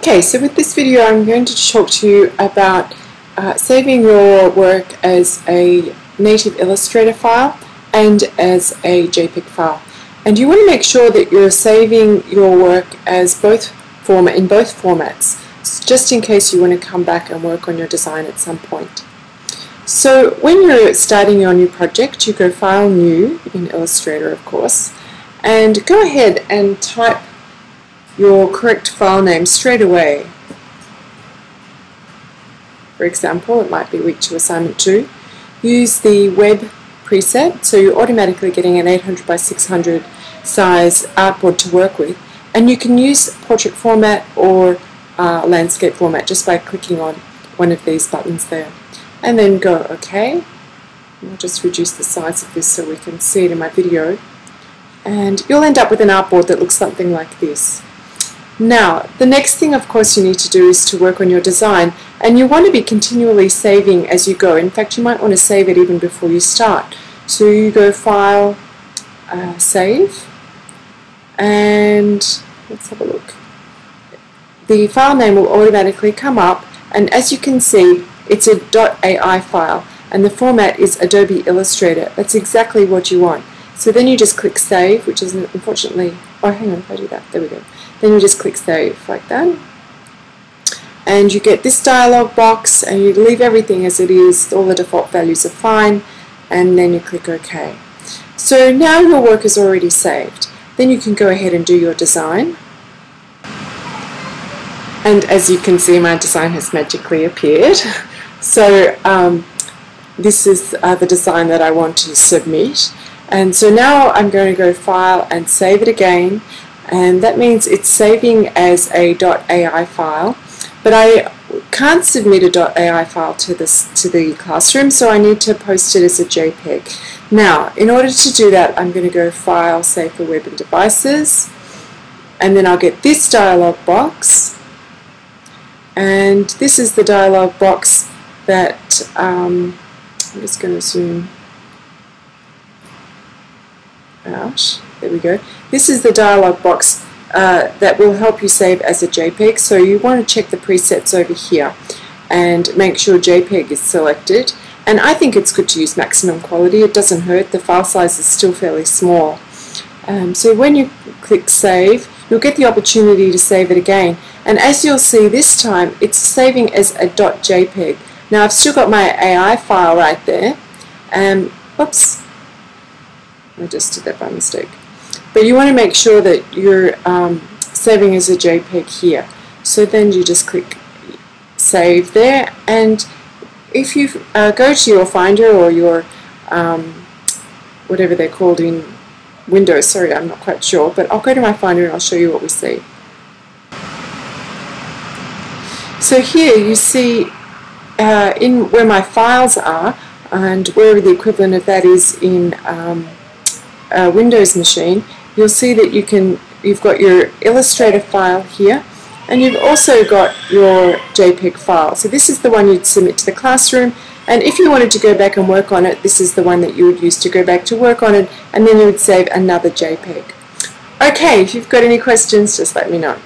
Okay, so with this video I'm going to talk to you about saving your work as a native Illustrator file and as a JPEG file. And you want to make sure that you're saving your work as in both formats, just in case you want to come back and work on your design at some point. So when you're starting your new project, you go File, New, in Illustrator of course, and go ahead and type your correct file name straight away. For example, it might be Week 2 Assignment 2. Use the web preset, so you're automatically getting an 800 by 600 size artboard to work with, and you can use portrait format or landscape format just by clicking on one of these buttons there. And then go OK. I'll just reduce the size of this so we can see it in my video. And you'll end up with an artboard that looks something like this. Now, the next thing of course you need to do is to work on your design, and you want to be continually saving as you go. In fact, you might want to save it even before you start. So you go File, Save, and let's have a look. The file name will automatically come up, and as you can see, it's a .ai file, and the format is Adobe Illustrator. That's exactly what you want. So then you just click Save, which is unfortunately, oh hang on, if I do that, there we go. Then you just click Save like that, and you get this dialog box, and you leave everything as it is, all the default values are fine, and then you click OK. So now your work is already saved. Then you can go ahead and do your design, and as you can see, my design has magically appeared. So this is the design that I want to submit, and so now I'm going to go File and Save it again, and that means it's saving as a .ai file, but I can't submit a .ai file to the classroom, so I need to post it as a JPEG. Now, in order to do that, I'm going to go File, Save for Web and Devices, and then I'll get this dialog box, and this is the dialog box that I'm just going to zoom out. There we go. This is the dialog box that will help you save as a JPEG. So you want to check the presets over here and make sure JPEG is selected. And I think it's good to use maximum quality. It doesn't hurt. The file size is still fairly small. So when you click Save, you'll get the opportunity to save it again. And as you'll see this time, it's saving as a .jpeg. Now I've still got my AI file right there. Whoops. I just did that by mistake. But you want to make sure that you're saving as a JPEG here. So then you just click Save there, and if you go to your Finder or your whatever they're called in Windows, sorry, I'm not quite sure, but I'll go to my Finder and I'll show you what we see. So here you see in where my files are, and wherever the equivalent of that is in a Windows machine, you'll see that you've got your Illustrator file here, and you've also got your JPEG file. So this is the one you'd submit to the classroom, and if you wanted to go back and work on it, this is the one that you would use to go back to work on it, and then you would save another JPEG. Okay, if you've got any questions, just let me know.